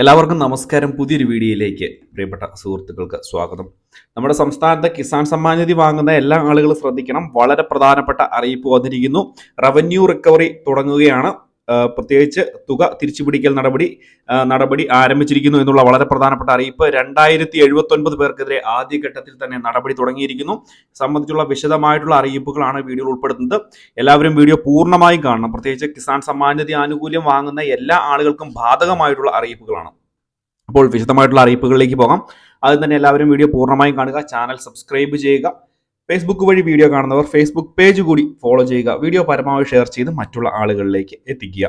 എല്ലാവർക്കും നമസ്കാരം. പുതിയൊരു വീഡിയോയിലേക്ക് പ്രിയപ്പെട്ട സുഹൃത്തുക്കൾക്ക് സ്വാഗതം. നമ്മുടെ സംസ്ഥാനത്ത് കിസാൻ സമ്മാൻ നിധി വാങ്ങുന്ന എല്ലാ ആളുകളും ശ്രദ്ധിക്കണം. വളരെ പ്രധാനപ്പെട്ട അറിയിപ്പ് വന്നിരിക്കുന്നു. റവന്യൂ റിക്കവറി തുടങ്ങുകയാണ്. പ്രത്യേകിച്ച് തുക തിരിച്ചുപിടിക്കൽ നടപടി ആരംഭിച്ചിരിക്കുന്നു എന്നുള്ള വളരെ പ്രധാനപ്പെട്ട അറിയിപ്പ്. 2079 പേർക്കെതിരെ ആദ്യഘട്ടത്തിൽ തന്നെ നടപടി തുടങ്ങിയിരിക്കുന്നു. സംബന്ധിച്ചുള്ള വിശദമായിട്ടുള്ള അറിയിപ്പുകളാണ് വീഡിയോയിൽ ഉൾപ്പെടുത്തുന്നത്. എല്ലാവരും വീഡിയോ പൂർണ്ണമായും കാണണം. പ്രത്യേകിച്ച് കിസാൻ സമ്മാൻ നിധി ആനുകൂല്യം വാങ്ങുന്ന എല്ലാ ആളുകൾക്കും ബാധകമായിട്ടുള്ള അറിയിപ്പുകളാണ്. അപ്പോൾ വിശദമായിട്ടുള്ള അറിയിപ്പുകളിലേക്ക് പോകാം. ആദ്യം തന്നെ എല്ലാവരും വീഡിയോ പൂർണ്ണമായും കാണുക. ചാനൽ സബ്സ്ക്രൈബ് ചെയ്യുക. ഫേസ്ബുക്ക് വഴി വീഡിയോ കാണുന്നവർ ഫേസ്ബുക്ക് പേജ് കൂടി ഫോളോ ചെയ്യുക. വീഡിയോ പരമാവധി ഷെയർ ചെയ്ത് മറ്റുള്ള ആളുകളിലേക്ക് എത്തിക്കുക.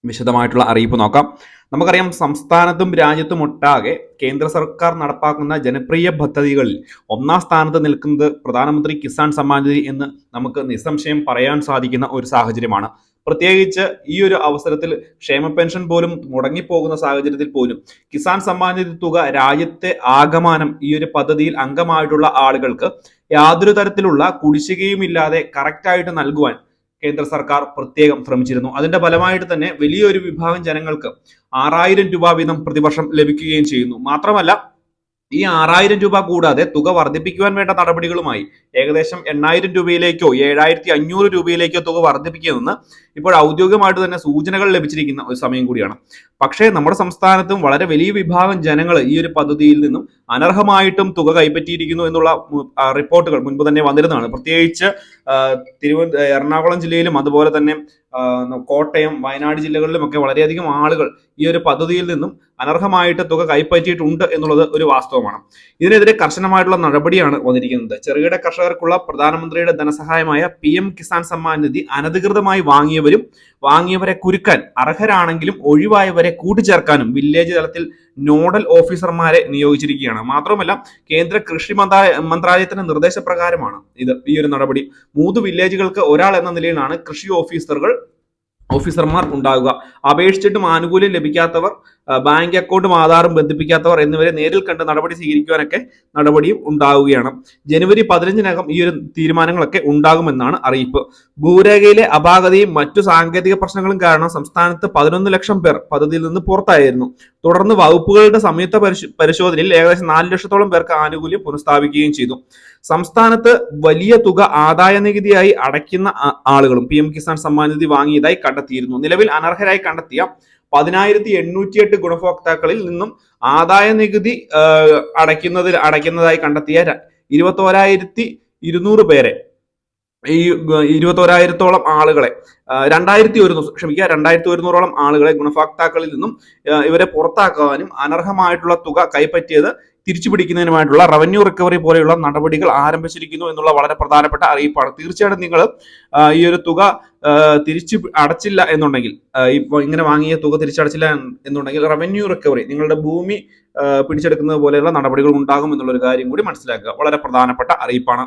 വിശദമായിട്ടുള്ള അറിയിപ്പ് നോക്കാം. നമുക്കറിയാം, സംസ്ഥാനത്തും രാജ്യത്തും ഒട്ടാകെ കേന്ദ്ര സർക്കാർ നടപ്പാക്കുന്ന ജനപ്രിയ പദ്ധതികളിൽ ഒന്നാം സ്ഥാനത്ത് നിൽക്കുന്നത് പ്രധാനമന്ത്രി കിസാൻ സമ്മാൻ നിധി എന്ന് നമുക്ക് നിസ്സംശയം പറയാൻ സാധിക്കുന്ന ഒരു സാഹചര്യമാണ്. പ്രത്യേകിച്ച് ഈ ഒരു അവസരത്തിൽ ക്ഷേമ പെൻഷൻ പോലും മുടങ്ങിപ്പോകുന്ന സാഹചര്യത്തിൽ പോലും കിസാൻ സമ്മാൻ നിധി തുക രാജ്യത്തെ ആകമാനം ഈ ഒരു പദ്ധതിയിൽ അംഗമായിട്ടുള്ള ആളുകൾക്ക് യാതൊരു തരത്തിലുള്ള കുടിശ്ശികയും ഇല്ലാതെ കറക്റ്റായിട്ട് നൽകുവാൻ കേന്ദ്ര സർക്കാർ പ്രത്യേകം ശ്രമിച്ചിരുന്നു. അതിന്റെ ഫലമായിട്ട് തന്നെ വലിയൊരു വിഭാഗം ജനങ്ങൾക്ക് 6000 രൂപ വീതം പ്രതിവർഷം ലഭിക്കുകയും ചെയ്യുന്നു. മാത്രമല്ല, ഈ 6000 രൂപ കൂടാതെ തുക വർദ്ധിപ്പിക്കുവാൻ വേണ്ട നടപടികളുമായി ഏകദേശം 8000 രൂപയിലേക്കോ 7500 രൂപയിലേക്കോ തുക വർദ്ധിപ്പിക്കുമെന്ന് ഇപ്പോൾ ഔദ്യോഗികമായിട്ട് തന്നെ സൂചനകൾ ലഭിച്ചിരിക്കുന്ന ഒരു സമയം കൂടിയാണ്. പക്ഷേ നമ്മുടെ സംസ്ഥാനത്തും വളരെ വലിയ വിഭാഗം ജനങ്ങൾ ഈ ഒരു പദ്ധതിയിൽ നിന്നും അനർഹമായിട്ടും തുക കൈപ്പറ്റിയിരിക്കുന്നു എന്നുള്ള റിപ്പോർട്ടുകൾ മുൻപ് തന്നെ വന്നിരുന്നതാണ്. പ്രത്യേകിച്ച് എറണാകുളം ജില്ലയിലും അതുപോലെ തന്നെ കോട്ടയം, വയനാട് ജില്ലകളിലുമൊക്കെ വളരെയധികം ആളുകൾ ഈ ഒരു പദ്ധതിയിൽ നിന്നും അനർഹമായിട്ട് തുക കൈപ്പറ്റിയിട്ടുണ്ട് എന്നുള്ളത് ഒരു വാസ്തവമാണ്. ഇതിനെതിരെ കർശനമായിട്ടുള്ള നടപടിയാണ് വന്നിരിക്കുന്നത്. ചെറുകിട കർഷകർക്കുള്ള പ്രധാനമന്ത്രിയുടെ ധനസഹായമായ PM കിസാൻ സമ്മാൻ നിധി അനധികൃതമായി വാങ്ങിയവരെ കുരുക്കാൻ, അർഹരാണെങ്കിലും ഒഴിവായവരെ കൂട്ടിച്ചേർക്കാനും വില്ലേജ് തലത്തിൽ നോഡൽ ഓഫീസർമാരെ നിയോഗിച്ചിരിക്കുകയാണ്. മാത്രമല്ല, കേന്ദ്ര കൃഷി മന്ത്രാലയത്തിന്റെ നിർദ്ദേശപ്രകാരമാണ് ഈ ഒരു നടപടി. 3 വില്ലേജുകൾക്ക് ഒരാൾ എന്ന നിലയിലാണ് കൃഷി ഓഫീസർമാർ ഉണ്ടാകുക. അപേക്ഷിച്ചിട്ടും ആനുകൂല്യം ലഭിക്കാത്തവർ, ബാങ്ക് അക്കൗണ്ടും ആധാറും ബന്ധിപ്പിക്കാത്തവർ എന്നിവരെ നേരിൽ കണ്ട് നടപടി സ്വീകരിക്കുവാനൊക്കെ നടപടിയും ഉണ്ടാവുകയാണ്. ജനുവരി 15-നകം ഈ ഒരു തീരുമാനങ്ങളൊക്കെ ഉണ്ടാകുമെന്നാണ് അറിയിപ്പ്. ഭൂരേഖയിലെ അപാകതയും മറ്റു സാങ്കേതിക പ്രശ്നങ്ങളും കാരണം സംസ്ഥാനത്ത് 11 ലക്ഷം പേർ പദ്ധതിയിൽ നിന്ന് പുറത്തായിരുന്നു. തുടർന്ന് വകുപ്പുകളുടെ സംയുക്ത പരിശോധനയിൽ ഏകദേശം 4 ലക്ഷത്തോളം പേർക്ക് ആനുകൂല്യം പുനഃസ്ഥാപിക്കുകയും ചെയ്തു. സംസ്ഥാനത്ത് വലിയ തുക ആദായ നികുതിയായി അടയ്ക്കുന്ന ആളുകളും PM കിസാൻ സമ്മാൻ നിധി വാങ്ങിയതായി കണ്ടെത്തിയിരുന്നു. നിലവിൽ അനർഹരായി കണ്ടെത്തിയ 10808 ഗുണഭോക്താക്കളിൽ നിന്നും ആദായ നികുതി അടയ്ക്കുന്നതായി കണ്ടെത്തിയ 21200 പേരെ, ഈ 21000-ഓളം ആളുകളെ 2100 ആളുകളെ ഗുണഭോക്താക്കളിൽ നിന്നും ഇവരെ പുറത്താക്കാനും അനർഹമായിട്ടുള്ള തുക കൈപ്പറ്റിയത് തിരിച്ചുപിടിക്കുന്നതിനുമായിട്ടുള്ള റവന്യൂ റിക്കവറി പോലെയുള്ള നടപടികൾ ആരംഭിച്ചിരിക്കുന്നു എന്നുള്ള വളരെ പ്രധാനപ്പെട്ട അറിയിപ്പാണ്. തീർച്ചയായിട്ടും നിങ്ങൾ ഈ ഒരു തുക തിരിച്ചു അടച്ചില്ല എന്നുണ്ടെങ്കിൽ, ഇപ്പോൾ ഇങ്ങനെ വാങ്ങിയ തുക തിരിച്ചടച്ചില്ല എന്നുണ്ടെങ്കിൽ റവന്യൂ റിക്കവറി, നിങ്ങളുടെ ഭൂമി പിടിച്ചെടുക്കുന്നത് പോലെയുള്ള നടപടികൾ ഉണ്ടാകും എന്നുള്ളൊരു കാര്യം കൂടി മനസ്സിലാക്കുക. വളരെ പ്രധാനപ്പെട്ട അറിയിപ്പാണ്.